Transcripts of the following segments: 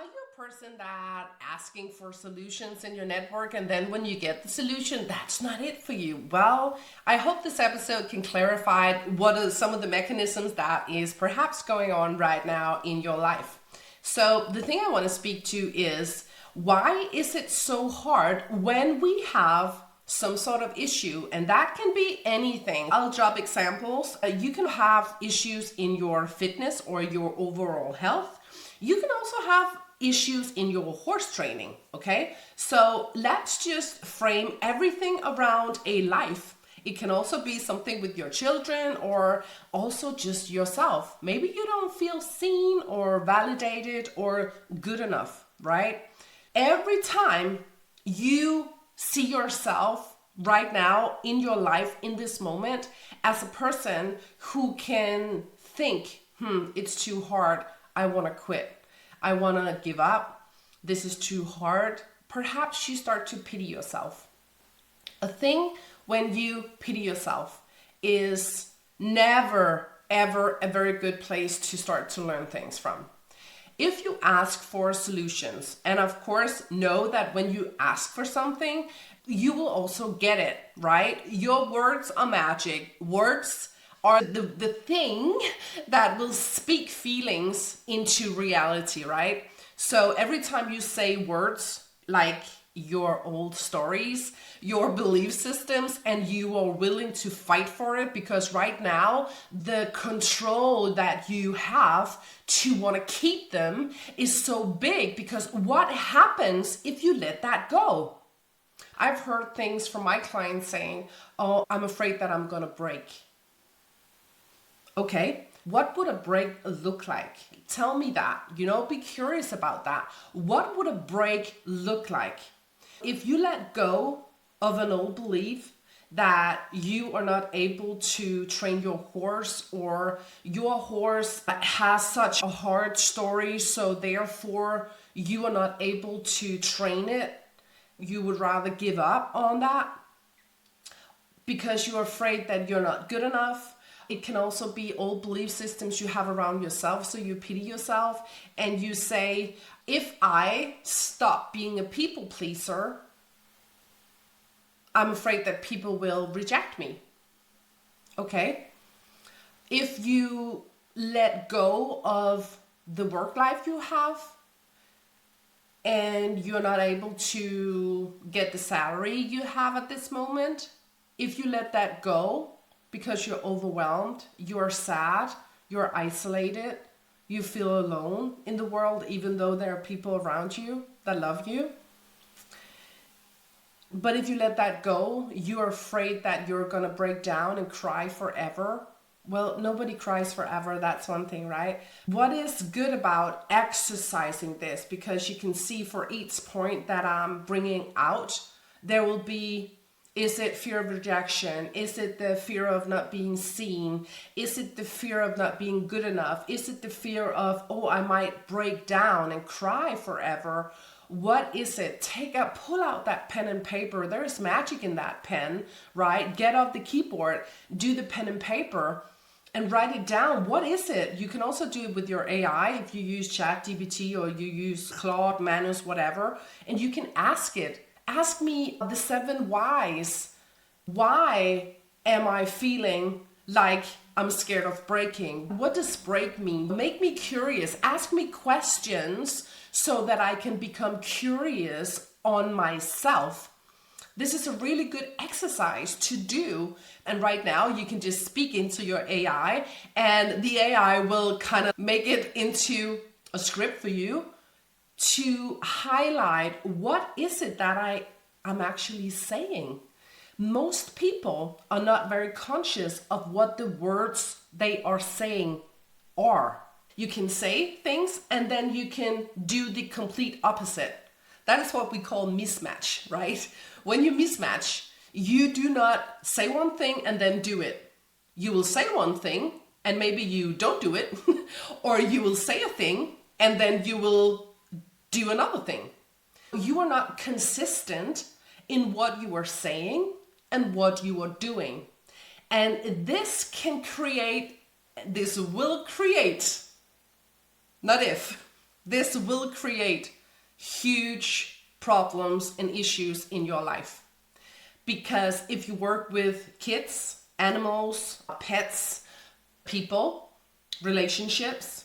Are you a person that asking for solutions in your network and then when you get the solution, that's not it for you? Well, I hope this episode can clarify what are some of the mechanisms that is perhaps going on right now in your life. So the thing I want to speak to is, why is it so hard when we have some sort of issue? And that can be anything. I'll drop examples. You can have issues in your fitness or your overall health. You can also have issues in your horse training, okay? So let's just frame everything around a life. It can also be something with your children or also just yourself. Maybe you don't feel seen or validated or good enough, right? Every time you see yourself right now in your life, in this moment, as a person who can think, it's too hard, I want to quit, I want to give up, this is too hard, perhaps you start to pity yourself. A thing when you pity yourself is never, ever a very good place to start to learn things from. If you ask for solutions, and of course know that when you ask for something, you will also get it, right? Your words are magic. Words are the thing that will speak feelings into reality, right? So every time you say words like your old stories, your belief systems, and you are willing to fight for it, because right now the control that you have to want to keep them is so big, because what happens if you let that go? I've heard things from my clients saying, oh, I'm afraid that I'm gonna break. Okay, what would a break look like? Tell me that, be curious about that. What would a break look like? If you let go of an old belief that you are not able to train your horse, or your horse has such a hard story, so therefore you are not able to train it, you would rather give up on that because you're afraid that you're not good enough. It can also be old belief systems you have around yourself, so you pity yourself and you say, if I stop being a people pleaser, I'm afraid that people will reject me. Okay? If you let go of the work life you have and you're not able to get the salary you have at this moment, if you let that go because you're overwhelmed, you're sad, you're isolated, you feel alone in the world, even though there are people around you that love you. But if you let that go, you're afraid that you're going to break down and cry forever. Well, nobody cries forever. That's one thing, right? What is good about exercising this? Because you can see for each point that I'm bringing out, there will be, is it fear of rejection? Is it the fear of not being seen? Is it the fear of not being good enough? Is it the fear of, oh, I might break down and cry forever? What is it? Pull out that pen and paper. There is magic in that pen, right? Get off the keyboard, do the pen and paper, and write it down. What is it? You can also do it with your AI if you use ChatGPT or you use Claude, Manus, whatever, and you can ask it. Ask me the 7 whys. Why am I feeling like I'm scared of breaking? What does break mean? Make me curious. Ask me questions so that I can become curious on myself. This is a really good exercise to do. And right now you can just speak into your AI and the AI will kind of make it into a script for you to highlight what is it that I'm actually saying. Most people are not very conscious of what the words they are saying are. You can say things and then you can do the complete opposite. That is what we call mismatch, right? When you mismatch, you do not say one thing and then do it. You will say one thing and maybe you don't do it, or you will say a thing and then you will do another thing. You are not consistent in what you are saying and what you are doing. And this will create, not if, this will create huge problems and issues in your life. Because if you work with kids, animals, pets, people, relationships,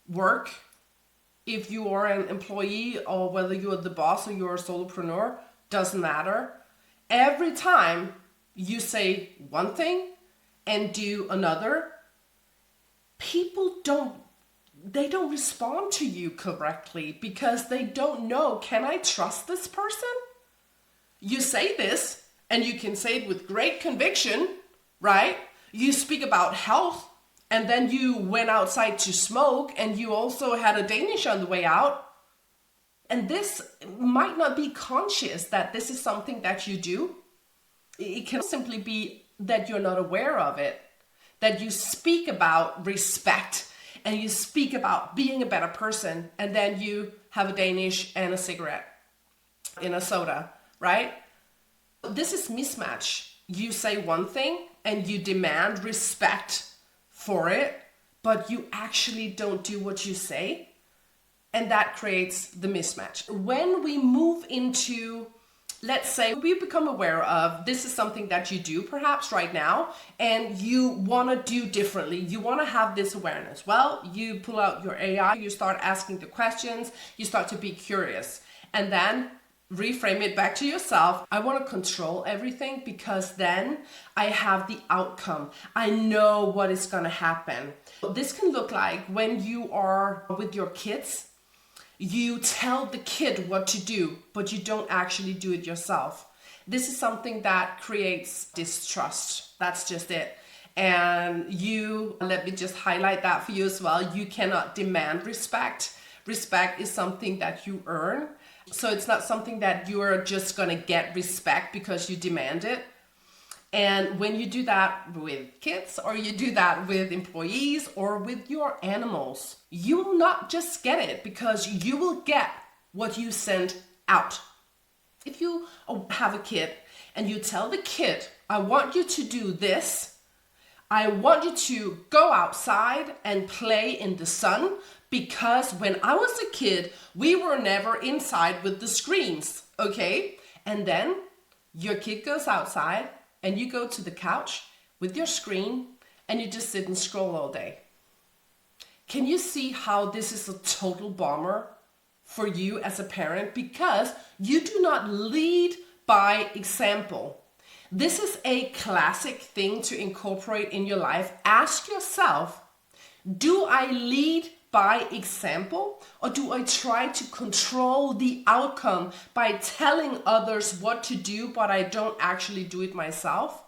work, if you are an employee or whether you're the boss or you're a solopreneur, doesn't matter. Every time you say one thing and do another, people don't respond to you correctly because they don't know, can I trust this person? You say this and you can say it with great conviction, right? You speak about health and then you went outside to smoke and you also had a Danish on the way out. And this might not be conscious that this is something that you do. It can simply be that you're not aware of it, that you speak about respect and you speak about being a better person, and then you have a Danish and a cigarette in a soda, right? This is mismatch. You say one thing and you demand respect for it, but you actually don't do what you say, and that creates the mismatch. When we move into, let's say we become aware of this is something that you do perhaps right now and you want to do differently. You want to have this awareness. Well, you pull out your AI, you start asking the questions, you start to be curious, and then reframe it back to yourself. I want to control everything because then I have the outcome. I know what is going to happen. This can look like when you are with your kids. You tell the kid what to do, but you don't actually do it yourself. This is something that creates distrust. That's just it. And let me just highlight that for you as well. You cannot demand respect. Respect is something that you earn. So it's not something that you're just going to get respect because you demand it. And when you do that with kids, or you do that with employees, or with your animals, you will not just get it, because you will get what you send out. If you have a kid and you tell the kid, I want you to do this, I want you to go outside and play in the sun, because when I was a kid, we were never inside with the screens, okay? And then your kid goes outside and you go to the couch with your screen and you just sit and scroll all day. Can you see how this is a total bummer for you as a parent? Because you do not lead by example. This is a classic thing to incorporate in your life. Ask yourself, do I lead by example, or do I try to control the outcome by telling others what to do, but I don't actually do it myself?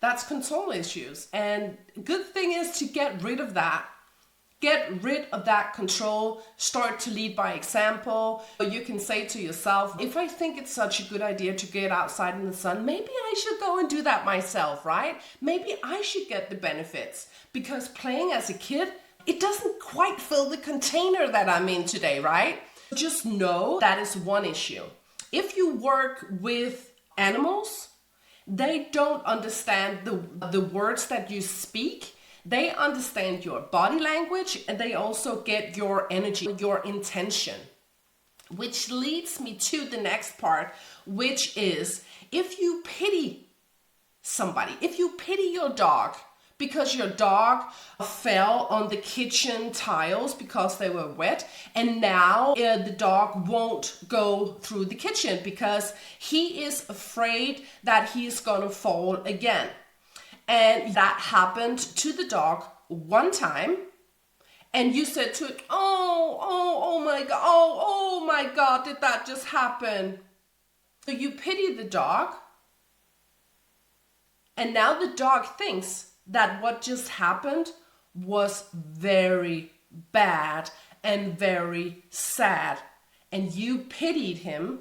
That's control issues. And good thing is to get rid of that. Get rid of that control, start to lead by example. You can say to yourself, if I think it's such a good idea to get outside in the sun, maybe I should go and do that myself, right? Maybe I should get the benefits, because playing as a kid, it doesn't quite fill the container that I'm in today, right? Just know that is one issue. If you work with animals, they don't understand the words that you speak. They understand your body language, and they also get your energy, your intention. Which leads me to the next part, which is if you pity somebody, if you pity your dog, because your dog fell on the kitchen tiles because they were wet, and now the dog won't go through the kitchen because he is afraid that he's gonna fall again. And that happened to the dog one time, and you said to it, oh my God, did that just happen? So you pity the dog, and now the dog thinks that what just happened was very bad and very sad, and you pitied him,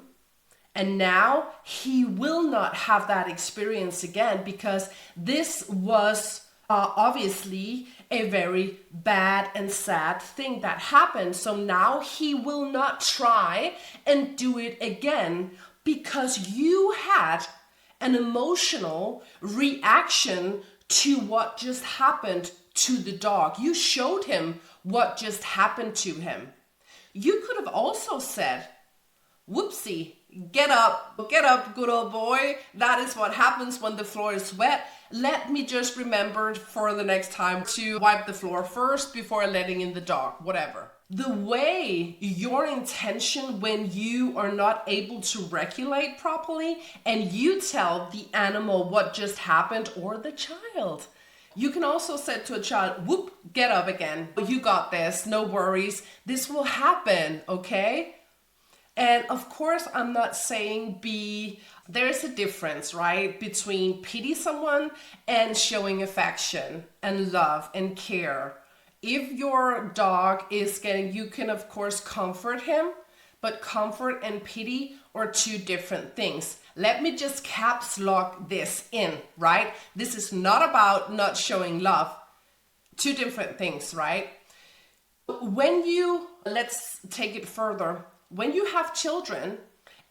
and now he will not have that experience again, because this was obviously a very bad and sad thing that happened. So now he will not try and do it again, because you had an emotional reaction to what just happened to the dog. You showed him what just happened to him. You could have also said, whoopsie, get up, good old boy. That is what happens when the floor is wet. Let me just remember for the next time to wipe the floor first before letting in the dog, whatever. The way your intention when you are not able to regulate properly and you tell the animal what just happened or the child. You can also say to a child, whoop, get up again. You got this, no worries. This will happen, okay? And of course, I'm not saying there's a difference, right? Between pity someone and showing affection and love and care. If your dog is you can of course comfort him, but comfort and pity are two different things. Let me just caps lock this in, right? This is not about not showing love. Two different things, right? Let's take it further. When you have children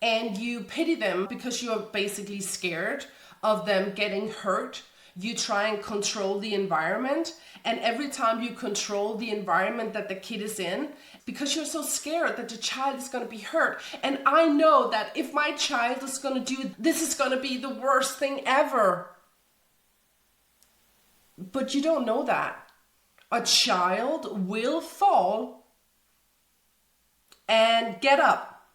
and you pity them because you're basically scared of them getting hurt, you try and control the environment. And every time you control the environment that the kid is in, because you're so scared that the child is going to be hurt. And I know that if my child is going to do this, is going to be the worst thing ever. But you don't know that. A child will fall and get up.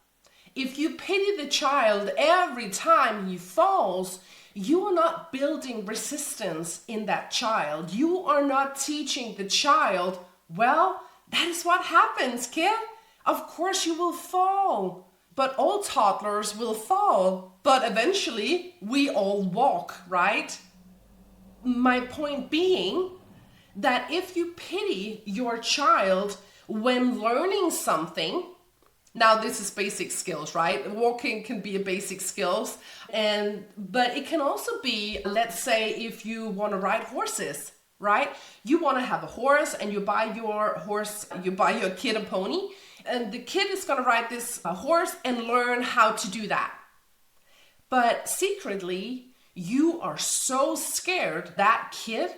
If you pity the child every time he falls, you are not building resistance in that child. You are not teaching the child, well, that is what happens, kid. Of course you will fall. But all toddlers will fall. But eventually we all walk, right? My point being that if you pity your child when learning something, now this is basic skills, right? Walking can be a basic skills, but it can also be, let's say, if you want to ride horses, right? You want to have a horse and you buy your kid a pony, and the kid is going to ride this horse and learn how to do that. But secretly, you are so scared that kid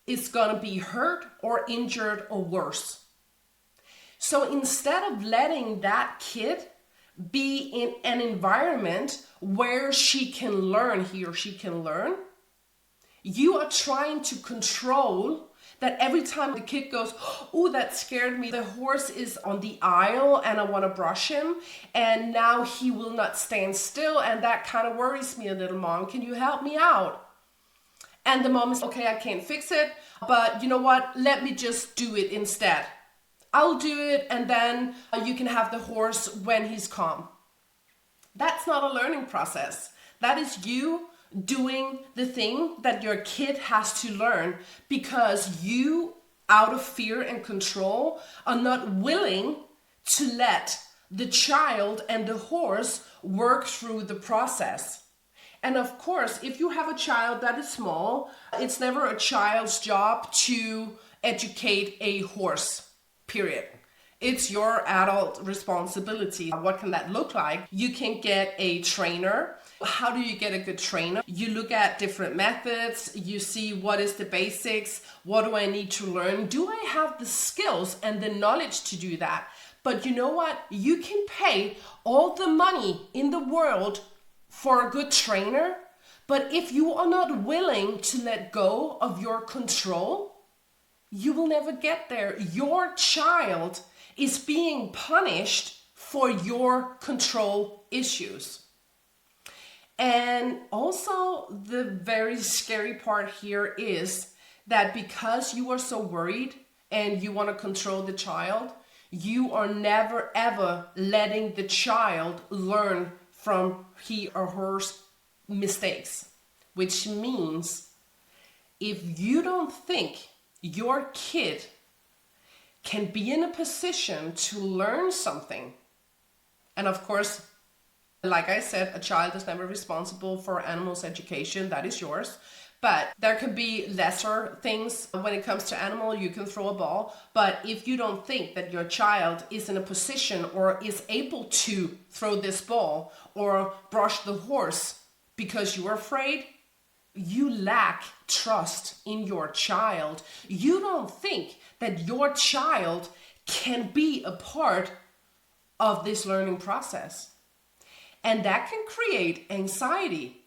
is going to be hurt or injured or worse. So instead of letting that kid be in an environment where he or she can learn, you are trying to control that every time the kid goes, oh, that scared me. The horse is on the aisle and I want to brush him. And now he will not stand still. And that kind of worries me a little, Mom. Can you help me out? And the mom is, okay, I can't fix it. But you know what? Let me just do it instead. I'll do it, and then you can have the horse when he's calm. That's not a learning process. That is you doing the thing that your kid has to learn because you, out of fear and control, are not willing to let the child and the horse work through the process. And of course, if you have a child that is small, it's never a child's job to educate a horse. Period. It's your adult responsibility. What can that look like? You can get a trainer. How do you get a good trainer? You look at different methods. You see what is the basics. What do I need to learn? Do I have the skills and the knowledge to do that? But you know what? You can pay all the money in the world for a good trainer. But if you are not willing to let go of your control, you will never get there. Your child is being punished for your control issues. And also the very scary part here is that because you are so worried and you want to control the child, you are never ever letting the child learn from he or her mistakes. Which means if you don't think your kid can be in a position to learn something. And of course, like I said, a child is never responsible for animals' education. That is yours. But there can be lesser things when it comes to animal. You can throw a ball. But if you don't think that your child is in a position or is able to throw this ball or brush the horse because you're afraid, you lack trust in your child. You don't think that your child can be a part of this learning process. And that can create anxiety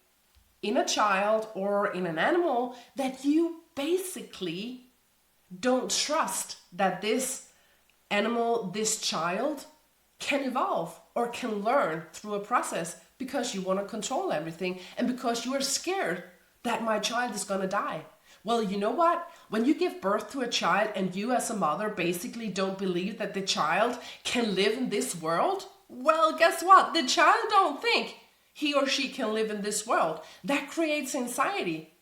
in a child or in an animal that you basically don't trust that this animal, this child, can evolve or can learn through a process, because you want to control everything and because you are scared that my child is going to die. Well, you know what? When you give birth to a child and you as a mother basically don't believe that the child can live in this world, well, guess what? The child don't think he or she can live in this world. That creates anxiety.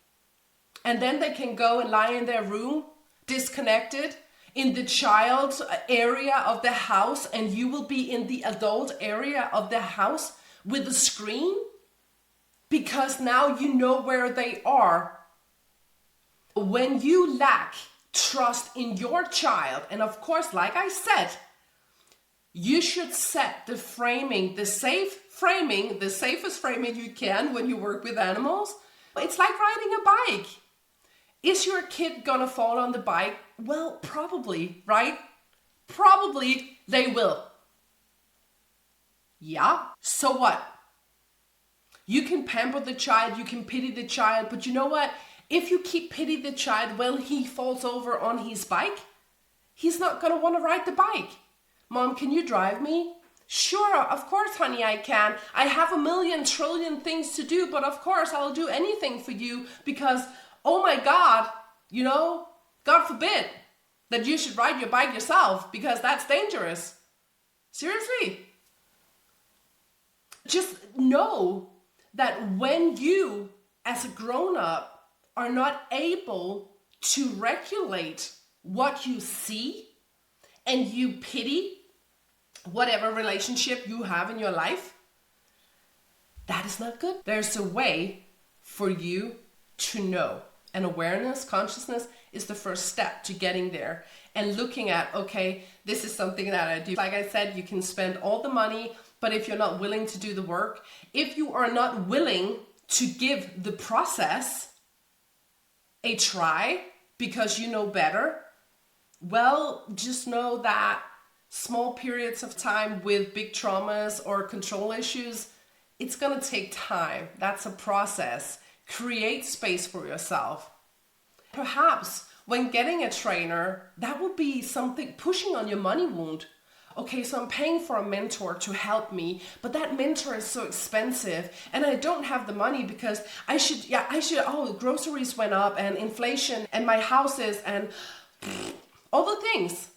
And then they can go and lie in their room, disconnected, in the child's area of the house, and you will be in the adult area of the house with a screen, because now you know where they are. When you lack trust in your child, and of course, like I said, you should set the framing, the safest framing you can when you work with animals. It's like riding a bike. Is your kid gonna fall on the bike? Well, probably, right? Probably they will. Yeah, so what? You can pamper the child, you can pity the child, but you know what? If you keep pity the child when he falls over on his bike, he's not gonna wanna ride the bike. Mom, can you drive me? Sure, of course, honey, I can. I have 1,000,000,000,000,000 things to do, but of course I'll do anything for you because, oh my God, God forbid that you should ride your bike yourself, because that's dangerous. Seriously. Just know that when you, as a grown-up, are not able to regulate what you see and you pity whatever relationship you have in your life, that is not good. There's a way for you to know. And awareness, consciousness is the first step to getting there and looking at, okay, this is something that I do. Like I said, you can spend all the money, but if you're not willing to do the work, if you are not willing to give the process a try because you know better, well, just know that small periods of time with big traumas or control issues, it's going to take time. That's a process. Create space for yourself. Perhaps when getting a trainer, that will be something pushing on your money wound. Okay, so I'm paying for a mentor to help me, but that mentor is so expensive and I don't have the money because groceries went up and inflation and my houses and all the things.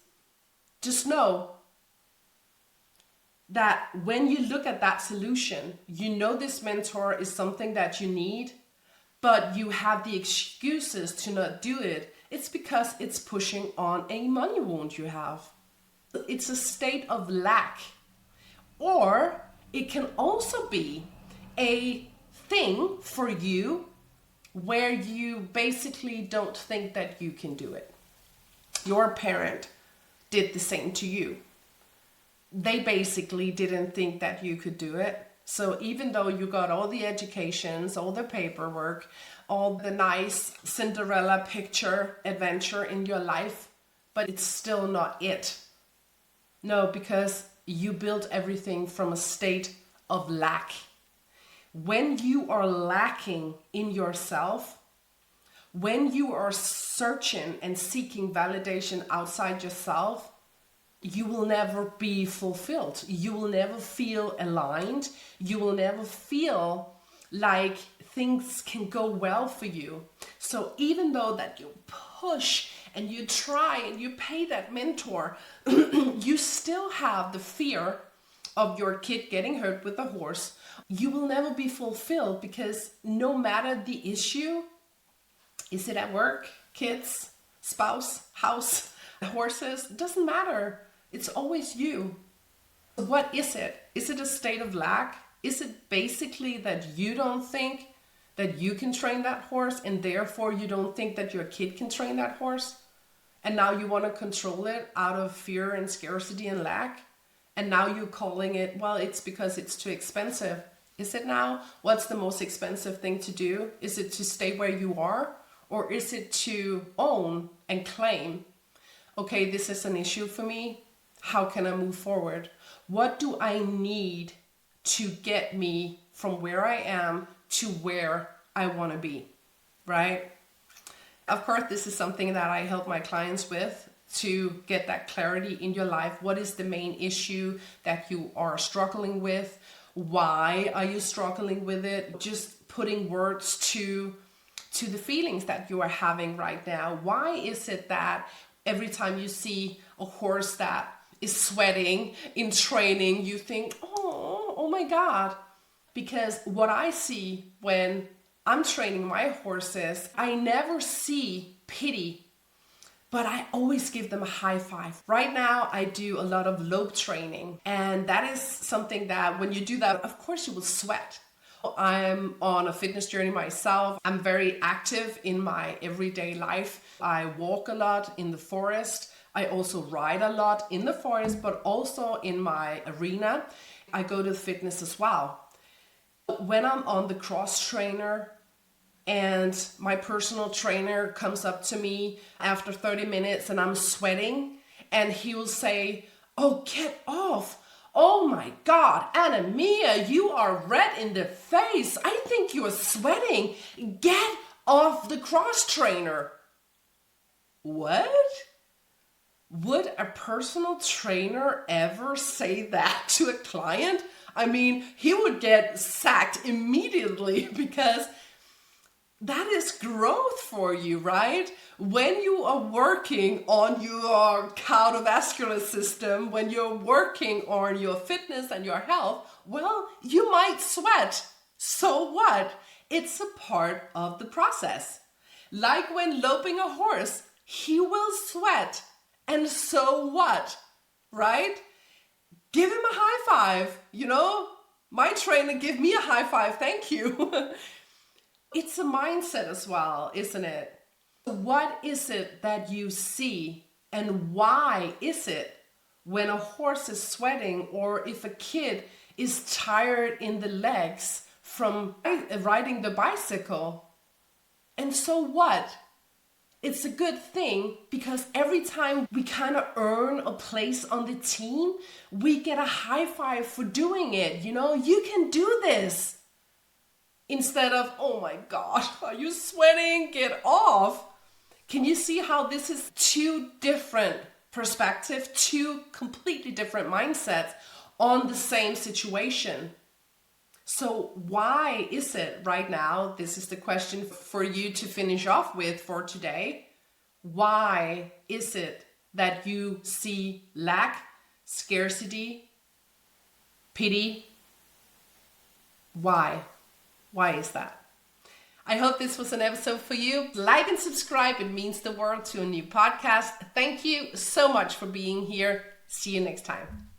Just know that when you look at that solution, you know this mentor is something that you need, but you have the excuses to not do it. It's because it's pushing on a money wound you have. It's a state of lack. Or it can also be a thing for you where you basically don't think that you can do it. Your parent did the same to you. They basically didn't think that you could do it. So even though you got all the educations, all the paperwork, all the nice Cinderella picture adventure in your life, but it's still not it. No, because you built everything from a state of lack. When you are lacking in yourself, when you are searching and seeking validation outside yourself, you will never be fulfilled. You will never feel aligned. You will never feel like things can go well for you. So even though that you push and you try and you pay that mentor, you still have the fear of your kid getting hurt with a horse. You will never be fulfilled because no matter the issue, is it at work, kids, spouse, house, horses, doesn't matter. It's always you. What is it? Is it a state of lack? Is it basically that you don't think that you can train that horse and therefore you don't think that your kid can train that horse? And now you want to control it out of fear and scarcity and lack? And now you're calling it, well, it's because it's too expensive. Is it now? What's the most expensive thing to do? Is it to stay where you are? Or is it to own and claim, okay, this is an issue for me. how can I move forward? What do I need to get me from where I am to where I want to be, right? Of course, this is something that I help my clients with, to get that clarity in your life. What is the main issue that you are struggling with? Why are you struggling with it? Just putting words to the feelings that you are having right now. Why is it that every time you see a horse that is sweating in training, you think, oh my God? Because what I see when I'm training my horses, I never see pity, but I always give them a high five. Right now, I do a lot of lope training, and that is something that when you do that, of course you will sweat. I'm on a fitness journey myself. I'm very active in my everyday life. I walk a lot in the forest. I also ride a lot in the forest, but also in my arena. I go to the fitness as well. When I'm on the cross trainer and my personal trainer comes up to me after 30 minutes and I'm sweating, and he will say, "Oh, get off. Oh my God, Anna Mia, you are red in the face. I think you're sweating. Get off the cross trainer." What? Would a personal trainer ever say that to a client? I mean, he would get sacked immediately, because that is growth for you, right? When you are working on your cardiovascular system, when you're working on your fitness and your health, well, you might sweat. So what? It's a part of the process. Like when loping a horse, he will sweat. And so what? Right? Give him a high five. My trainer give me a high five. Thank you. It's a mindset as well, isn't it? What is it that you see, and why is it when a horse is sweating, or if a kid is tired in the legs from riding the bicycle? And so what? It's a good thing, because every time we kind of earn a place on the team, we get a high five for doing it. You can do this. Instead of, "Oh my God, are you sweating? Get off." Can you see how this is two different perspectives, two completely different mindsets on the same situation? So why is it right now, this is the question for you to finish off with for today, why is it that you see lack, scarcity, pity? Why? Why is that? I hope this was an episode for you. Like and subscribe. It means the world to a new podcast. Thank you so much for being here. See you next time.